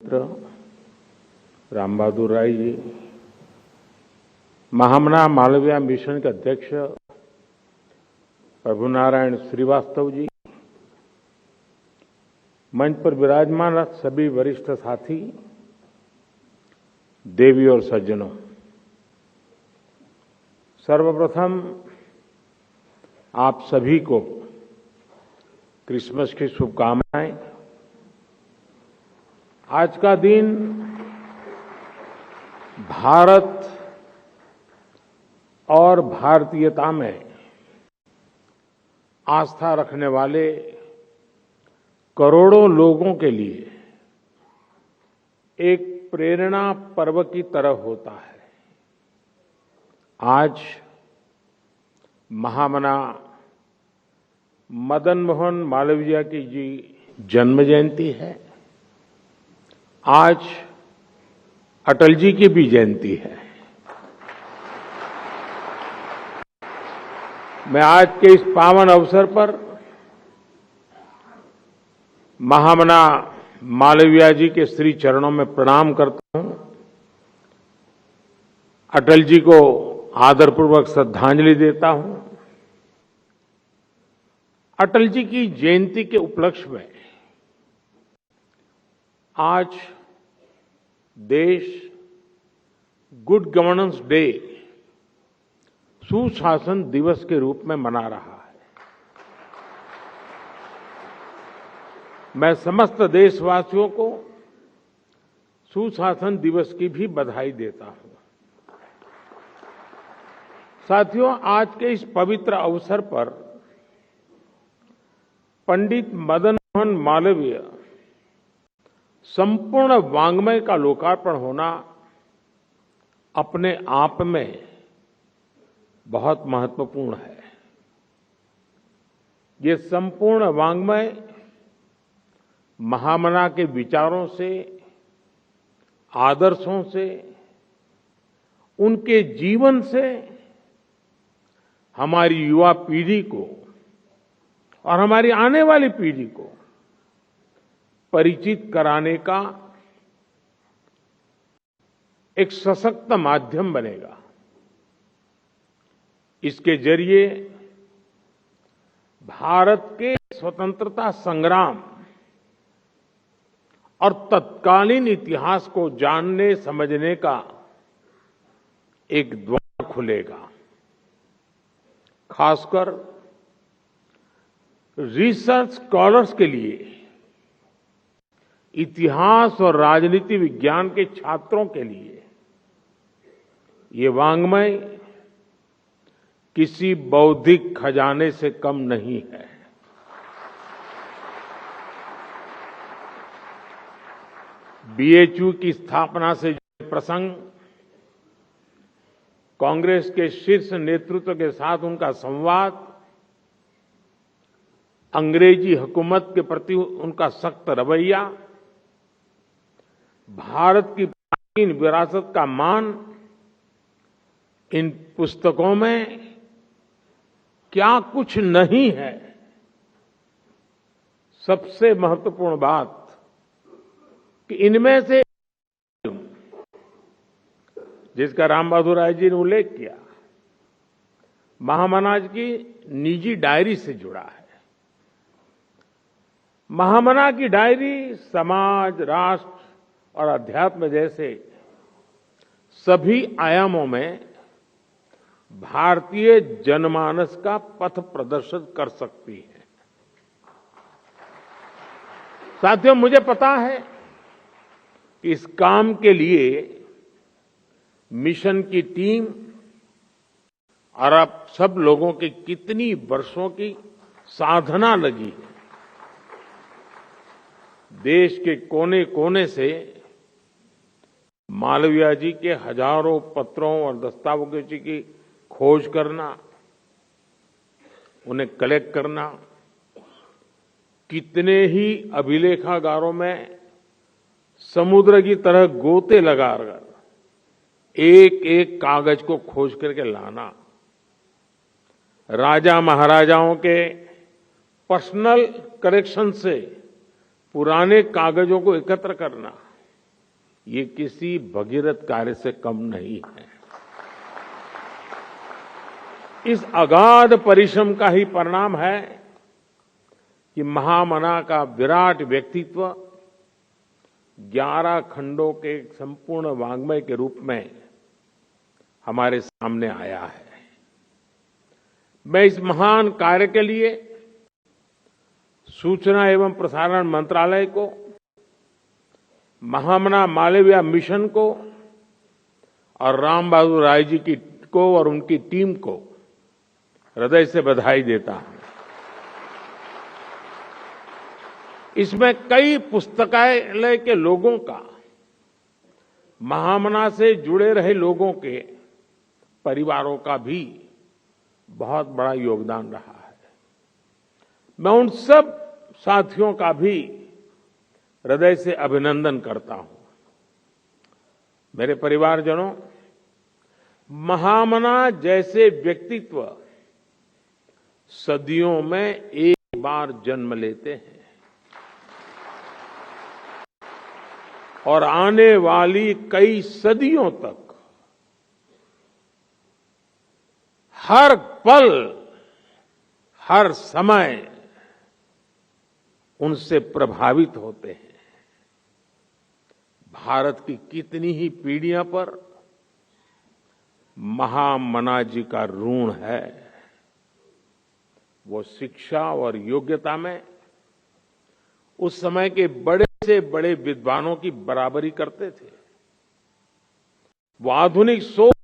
मित्र राम बहादुर राय जी, महामना Malviya mission के अध्यक्ष प्रभु नारायण श्रीवास्तव जी, मंच पर विराजमान सभी वरिष्ठ साथी, देवी और सज्जनों, सर्वप्रथम आप सभी को क्रिसमस की शुभकामनाएं। आज का दिन भारत और भारतीयता में आस्था रखने वाले करोड़ों लोगों के लिए एक प्रेरणा पर्व की तरह होता है। आज महामना मदन मोहन मालवीय की जी जन्म जयंती है। आज अटल जी की भी जयंती है। मैं आज के इस पावन अवसर पर महामना मालवीय जी के श्री चरणों में प्रणाम करता हूं, अटल जी को आदरपूर्वक श्रद्धांजलि देता हूं। अटल जी की जयंती के उपलक्ष्य में आज देश गुड गवर्नेंस डे, सुशासन दिवस के रूप में मना रहा है। मैं समस्त देशवासियों को सुशासन दिवस की भी बधाई देता हूं। साथियों, आज के इस पवित्र अवसर पर पंडित मदन मोहन मालवीय संपूर्ण वाङ्मय का लोकार्पण होना अपने आप में बहुत महत्वपूर्ण है। ये संपूर्ण वाङ्मय महामना के विचारों से, आदर्शों से, उनके जीवन से हमारी युवा पीढ़ी को और हमारी आने वाली पीढ़ी को परिचित कराने का एक सशक्त माध्यम बनेगा। इसके जरिए भारत के स्वतंत्रता संग्राम और तत्कालीन इतिहास को जानने समझने का एक द्वार खुलेगा। खासकर रिसर्च स्कॉलर्स के लिए, इतिहास और राजनीति विज्ञान के छात्रों के लिए ये वाङ्मय किसी बौद्धिक खजाने से कम नहीं है। बीएचयू की स्थापना से जुड़े प्रसंग, कांग्रेस के शीर्ष नेतृत्व के साथ उनका संवाद, अंग्रेजी हुकूमत के प्रति उनका सख्त रवैया, भारत की प्राचीन विरासत का मान, इन पुस्तकों में क्या कुछ नहीं है। सबसे महत्वपूर्ण बात कि इनमें से जिसका राम बहादुर राय जी ने उल्लेख किया, महामना की निजी डायरी से जुड़ा है। महामना की डायरी समाज, राष्ट्र और अध्यात्म जैसे सभी आयामों में भारतीय जनमानस का पथ प्रदर्शित कर सकती है। साथियों, मुझे पता है कि इस काम के लिए मिशन की टीम और आप सब लोगों की कितनी वर्षों की साधना लगी है। देश के कोने कोने से मालवीय जी के हजारों पत्रों और दस्तावेजों की खोज करना, उन्हें कलेक्ट करना, कितने ही अभिलेखागारों में समुद्र की तरह गोते लगाकर एक एक कागज को खोज करके लाना, राजा महाराजाओं के पर्सनल कलेक्शन से पुराने कागजों को एकत्र करना, ये किसी भगीरथ कार्य से कम नहीं है। इस अगाध परिश्रम का ही परिणाम है कि महामना का विराट व्यक्तित्व 11 खंडों के संपूर्ण वाङ्मय के रूप में हमारे सामने आया है। मैं इस महान कार्य के लिए सूचना एवं प्रसारण मंत्रालय को, महामना मालवीय मिशन को और राम बहादुर राय जी को और उनकी टीम को हृदय से बधाई देता हूं। इसमें कई पुस्तकालय के लोगों का, महामना से जुड़े रहे लोगों के परिवारों का भी बहुत बड़ा योगदान रहा है। मैं उन सब साथियों का भी हृदय से अभिनंदन करता हूं। मेरे परिवारजनों, महामना जैसे व्यक्तित्व सदियों में एक बार जन्म लेते हैं और आने वाली कई सदियों तक हर पल, हर समय उनसे प्रभावित होते हैं। भारत की कितनी ही पीढ़ियों पर महामना जी का ऋण है। वो शिक्षा और योग्यता में उस समय के बड़े से बड़े विद्वानों की बराबरी करते थे। वो आधुनिक सोच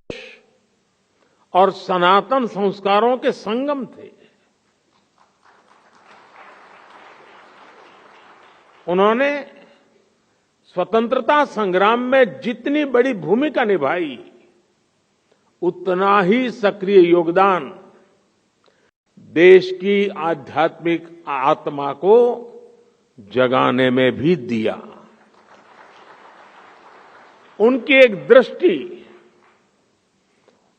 और सनातन संस्कारों के संगम थे। उन्होंने स्वतंत्रता संग्राम में जितनी बड़ी भूमिका निभाई, उतना ही सक्रिय योगदान देश की आध्यात्मिक आत्मा को जगाने में भी दिया। उनकी एक दृष्टि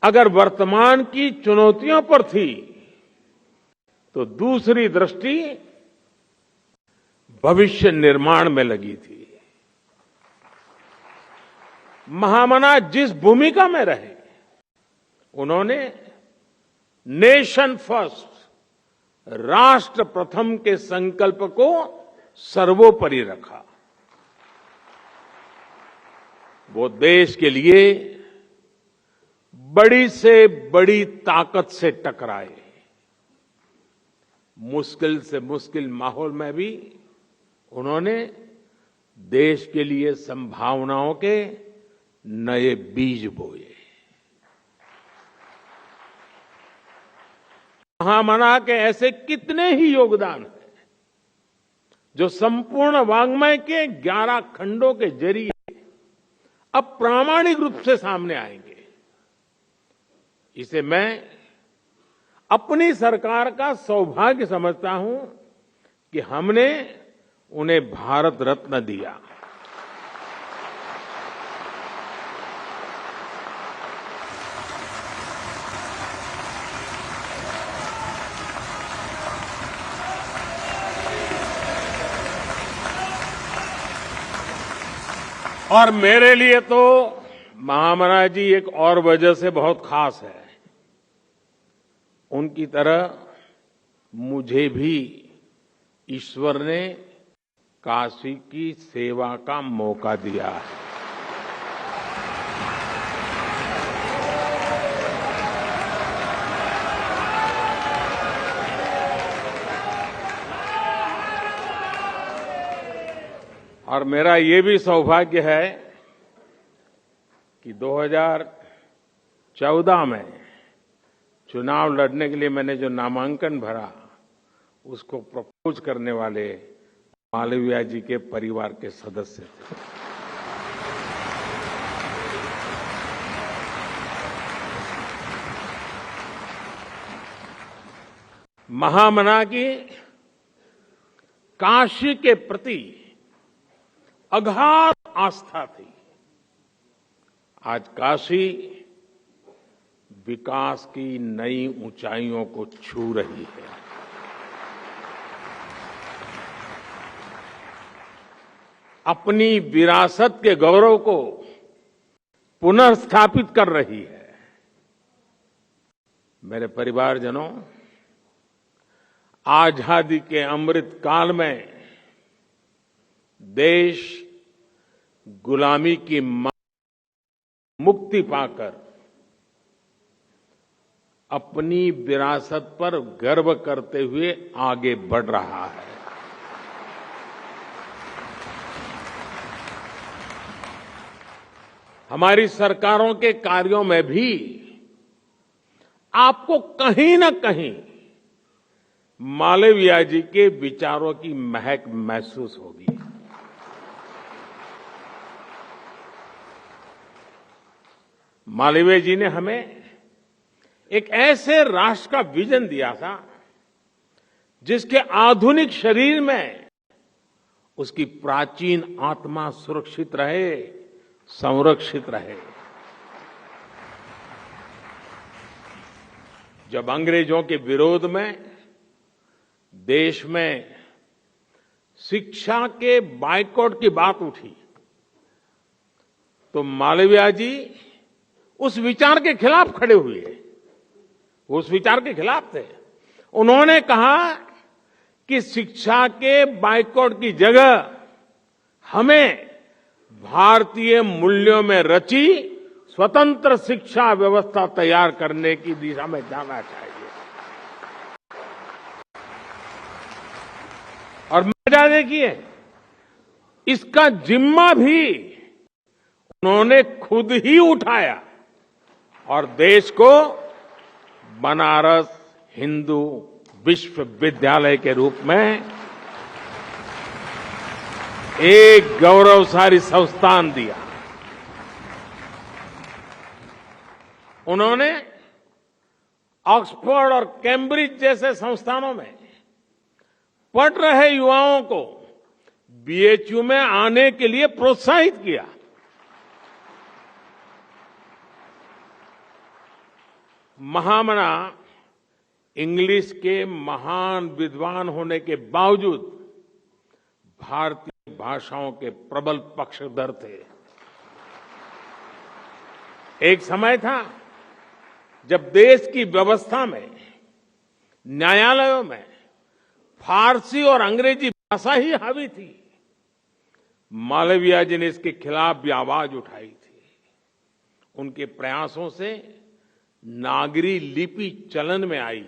अगर वर्तमान की चुनौतियों पर थी, तो दूसरी दृष्टि भविष्य निर्माण में लगी थी। महामना जिस भूमिका में रहे, उन्होंने नेशन फर्स्ट, राष्ट्र प्रथम के संकल्प को सर्वोपरि रखा। वो देश के लिए बड़ी से बड़ी ताकत से टकराए। मुश्किल से मुश्किल माहौल में भी उन्होंने देश के लिए संभावनाओं के नए बीज बोए। महामना के ऐसे कितने ही योगदान हैं जो संपूर्ण वाङ्मय के 11 खंडों के जरिए अब प्रामाणिक रूप से सामने आएंगे। इसे मैं अपनी सरकार का सौभाग्य समझता हूं कि हमने उन्हें भारत रत्न दिया। और मेरे लिए तो महामना जी एक और वजह से बहुत खास है। उनकी तरह मुझे भी ईश्वर ने काशी की सेवा का मौका दिया है। और मेरा ये भी सौभाग्य है कि 2014 में चुनाव लड़ने के लिए मैंने जो नामांकन भरा, उसको प्रपोज करने वाले मालवीय जी के परिवार के सदस्य थे। महामना की काशी के प्रति अगाध आस्था थी। आज काशी विकास की नई ऊंचाइयों को छू रही है। अपनी विरासत के गौरव को पुनर्स्थापित कर रही है। मेरे परिवारजनों, आजादी के अमृत काल में देश गुलामी की मुक्ति पाकर अपनी विरासत पर गर्व करते हुए आगे बढ़ रहा है। हमारी सरकारों के कार्यों में भी आपको कहीं न कहीं मालवीय जी के विचारों की महक महसूस होगी। मालवीय जी ने हमें एक ऐसे राष्ट्र का विजन दिया था जिसके आधुनिक शरीर में उसकी प्राचीन आत्मा सुरक्षित रहे, संरक्षित रहे। जब अंग्रेजों के विरोध में देश में शिक्षा के बायकॉट की बात उठी तो मालवीय जी उस विचार के खिलाफ खड़े हुए। वो उस विचार के खिलाफ थे। उन्होंने कहा कि शिक्षा के बायकॉट की जगह हमें भारतीय मूल्यों में रची स्वतंत्र शिक्षा व्यवस्था तैयार करने की दिशा में जाना चाहिए। और मजा देखिए, इसका जिम्मा भी उन्होंने खुद ही उठाया और देश को बनारस हिंदू विश्वविद्यालय के रूप में एक गौरवशाली संस्थान दिया। उन्होंने ऑक्सफोर्ड और कैम्ब्रिज जैसे संस्थानों में पढ़ रहे युवाओं को बीएचयू में आने के लिए प्रोत्साहित किया। महामना इंग्लिश के महान विद्वान होने के बावजूद भारतीय भाषाओं के प्रबल पक्षधर थे। एक समय था जब देश की व्यवस्था में, न्यायालयों में फारसी और अंग्रेजी भाषा ही हावी थी। मालवीय जी ने इसके खिलाफ भी आवाज उठाई थी। उनके प्रयासों से नागरी लिपि चलन में आई,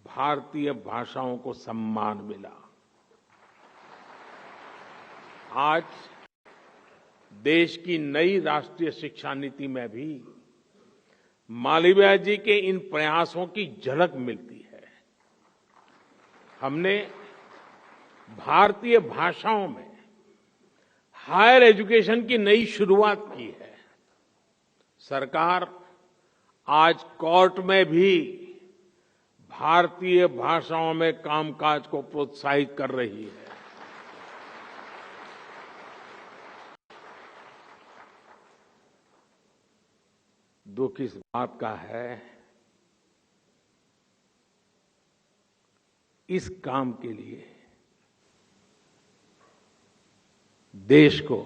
भारतीय भाषाओं को सम्मान मिला। आज देश की नई राष्ट्रीय शिक्षा नीति में भी मालवीय जी के इन प्रयासों की झलक मिलती है। हमने भारतीय भाषाओं में हायर एजुकेशन की नई शुरुआत की है। सरकार आज कोर्ट में भी भारतीय भाषाओं में कामकाज को प्रोत्साहित कर रही है। दुख इस बात का है, इस काम के लिए देश को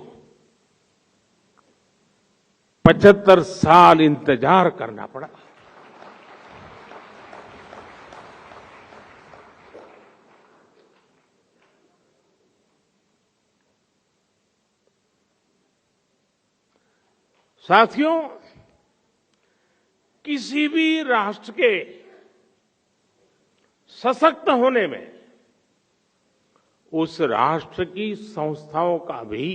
75 साल इंतजार करना पड़ा। साथियों, किसी भी राष्ट्र के सशक्त होने में उस राष्ट्र की संस्थाओं का भी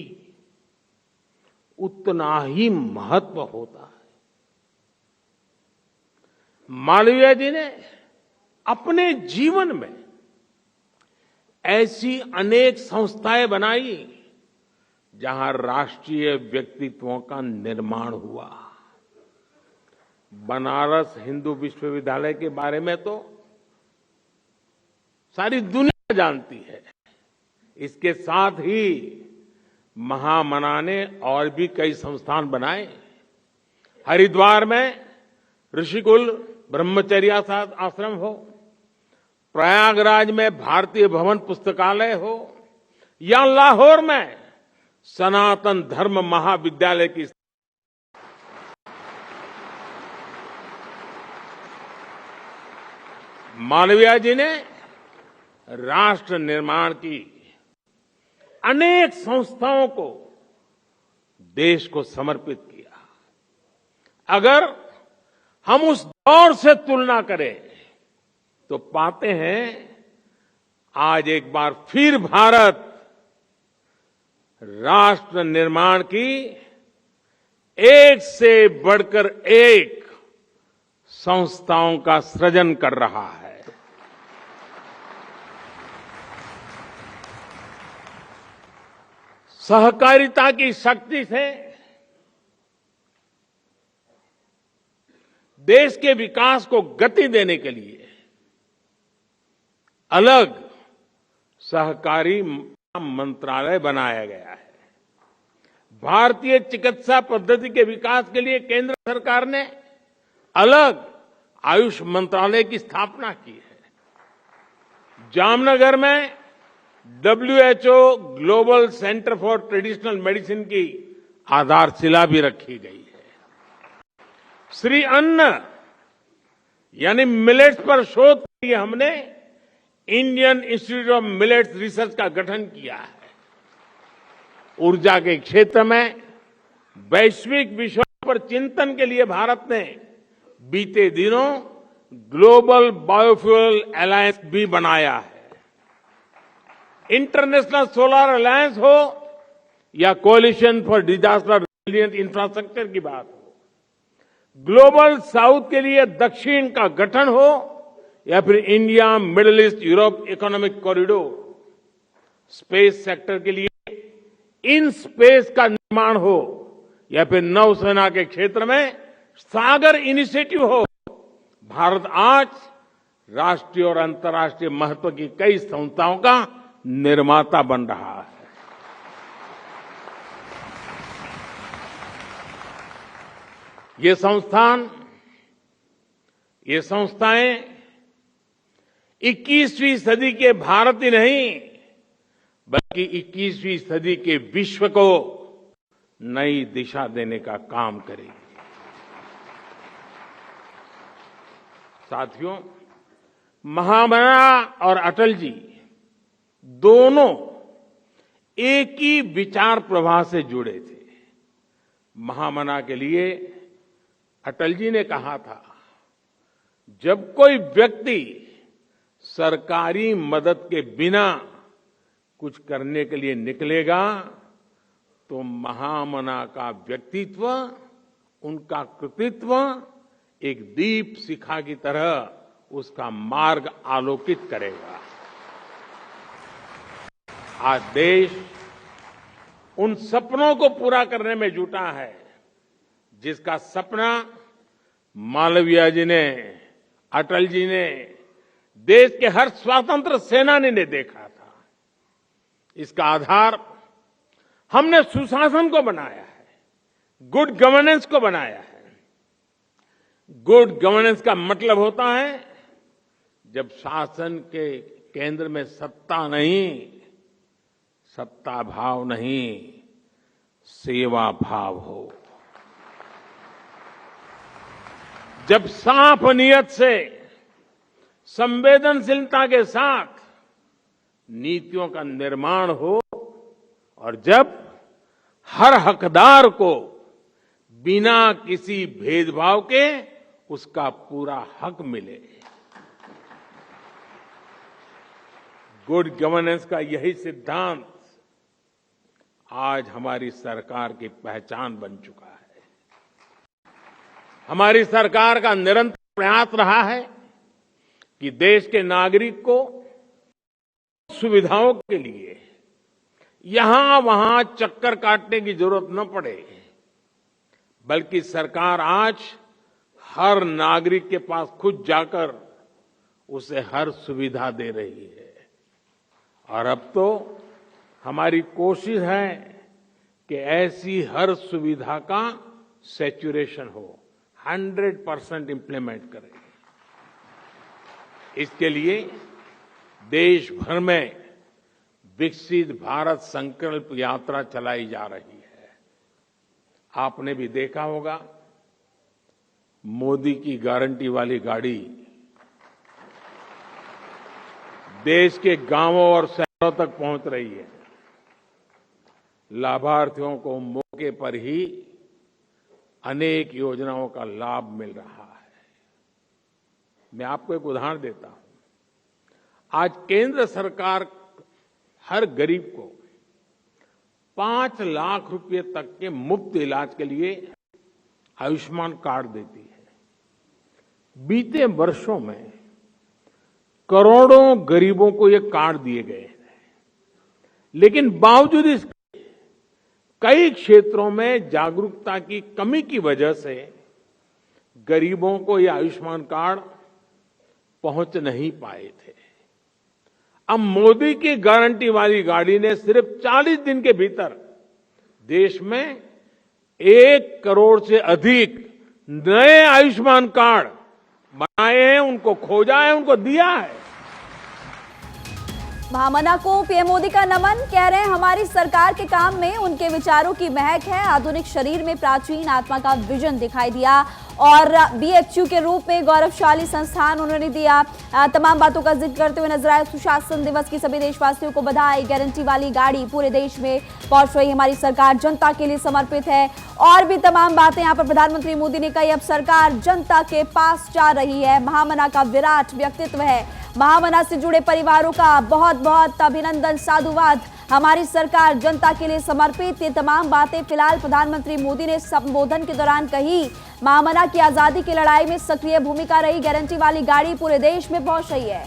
उतना ही महत्व होता है। मालवीय जी ने अपने जीवन में ऐसी अनेक संस्थाएं बनाई जहां राष्ट्रीय व्यक्तित्वों का निर्माण हुआ। बनारस हिंदू विश्वविद्यालय के बारे में तो सारी दुनिया जानती है। इसके साथ ही महामना ने और भी कई संस्थान बनाए। हरिद्वार में ऋषिकुल ब्रह्मचर्य आश्रम हो, प्रयागराज में भारतीय भवन पुस्तकालय हो, या लाहौर में सनातन धर्म महाविद्यालय की मालवीय जी ने राष्ट्र निर्माण की अनेक संस्थाओं को देश को समर्पित किया। अगर हम उस दौर से तुलना करें तो पाते हैं आज एक बार फिर भारत राष्ट्र निर्माण की एक से बढ़कर एक संस्थाओं का सृजन कर रहा है। सहकारिता की शक्ति से देश के विकास को गति देने के लिए अलग सहकारी मंत्रालय बनाया गया है। भारतीय चिकित्सा पद्धति के विकास के लिए केंद्र सरकार ने अलग आयुष मंत्रालय की स्थापना की है। जामनगर में WHO global centre for traditional medicine की आधारशिला भी रखी गई है। श्री अन्न यानी मिलेट्स पर शोध के लिए हमने Indian institute of millets research का गठन किया है। ऊर्जा के क्षेत्र में वैश्विक विषयों पर चिंतन के लिए भारत ने बीते दिनों ग्लोबल बायोफ्यूल अलायंस भी बनाया है। इंटरनेशनल सोलर अलायंस हो या coalition for disaster resilient infrastructure की बात हो, ग्लोबल साउथ के लिए दक्षिण का गठन हो या फिर India middle east Europe economic corridor, space sector के लिए इन स्पेस का निर्माण हो या फिर नौसेना के क्षेत्र में सागर इनिशिएटिव हो, भारत आज राष्ट्रीय और अंतर्राष्ट्रीय महत्व की कई संस्थाओं का निर्माता बन रहा है। ये संस्थाएं 21वीं सदी के भारत ही नहीं बल्कि 21वीं सदी के विश्व को नई दिशा देने का काम करेगी। साथियों, महामना और अटल जी दोनों एक ही विचार प्रवाह से जुड़े थे। महामना के लिए अटल जी ने कहा था, जब कोई व्यक्ति सरकारी मदद के बिना कुछ करने के लिए निकलेगा तो महामना का व्यक्तित्व, उनका कृतित्व एक दीप शिखा की तरह उसका मार्ग आलोकित करेगा। आज देश उन सपनों को पूरा करने में जुटा है जिसका सपना मालवीय जी ने, अटल जी ने, देश के हर स्वतंत्र सेनानी ने देखा था। इसका आधार हमने सुशासन को बनाया है, गुड गवर्नेंस को बनाया है। गुड गवर्नेंस का मतलब होता है जब शासन के केंद्र में सत्ता नहीं, सत्ता भाव नहीं, सेवा भाव हो। जब साफ नियत से, संवेदनशीलता के साथ नीतियों का निर्माण हो और जब हर हकदार को बिना किसी भेदभाव के उसका पूरा हक मिले। गुड गवर्नेंस का यही सिद्धांत आज हमारी सरकार की पहचान बन चुका है। हमारी सरकार का निरंतर प्रयास रहा है कि देश के नागरिक को सुविधाओं के लिए यहां वहां चक्कर काटने की जरूरत न पड़े, बल्कि सरकार आज हर नागरिक के पास खुद जाकर उसे हर सुविधा दे रही है। और अब तो हमारी कोशिश है कि ऐसी हर सुविधा का सैचुरेशन हो, 100% इंप्लीमेंट करें। इसके लिए देश भर में विकसित भारत संकल्प यात्रा चलाई जा रही है। आपने भी देखा होगा, मोदी की गारंटी वाली गाड़ी देश के गांवों और शहरों तक पहुंच रही है। लाभार्थियों को मौके पर ही अनेक योजनाओं का लाभ मिल रहा है। मैं आपको एक उदाहरण देता हूं। आज केंद्र सरकार हर गरीब को 5 लाख रुपए तक के मुफ्त इलाज के लिए आयुष्मान कार्ड देती है। बीते वर्षों में करोड़ों गरीबों को ये कार्ड दिए गए हैं, लेकिन बावजूद इसके कई क्षेत्रों में जागरूकता की कमी की वजह से गरीबों को ये आयुष्मान कार्ड पहुंच नहीं पाए थे। अब मोदी की गारंटी वाली गाड़ी ने सिर्फ 40 दिन के भीतर देश में 1 करोड़ से अधिक नए आयुष्मान कार्ड बनाए हैं, उनको खोजा है, उनको दिया है। महामना को पीएम मोदी का नमन। कह रहे हैं हमारी सरकार के काम में उनके विचारों की महक है। आधुनिक शरीर में प्राचीन आत्मा का विजन दिखाई दिया और बीएचयू के रूप में गौरवशाली संस्थान उन्होंने दिया। तमाम बातों का जिक्र करते हुए नजर आए। सुशासन दिवस की सभी देशवासियों को बधाई। गारंटी वाली गाड़ी पूरे देश में पहुंच रही। हमारी सरकार जनता के लिए समर्पित है। और भी तमाम बातें यहाँ पर प्रधानमंत्री मोदी ने कही। अब सरकार जनता के पास जा रही है। महामना का विराट व्यक्तित्व है। महामना से जुड़े परिवारों का बहुत बहुत अभिनंदन, साधुवाद। हमारी सरकार जनता के लिए समर्पित। ये तमाम बातें फिलहाल प्रधानमंत्री मोदी ने संबोधन के दौरान कही। महामना की आजादी की लड़ाई में सक्रिय भूमिका रही। गारंटी वाली गाड़ी पूरे देश में पहुंच रही है।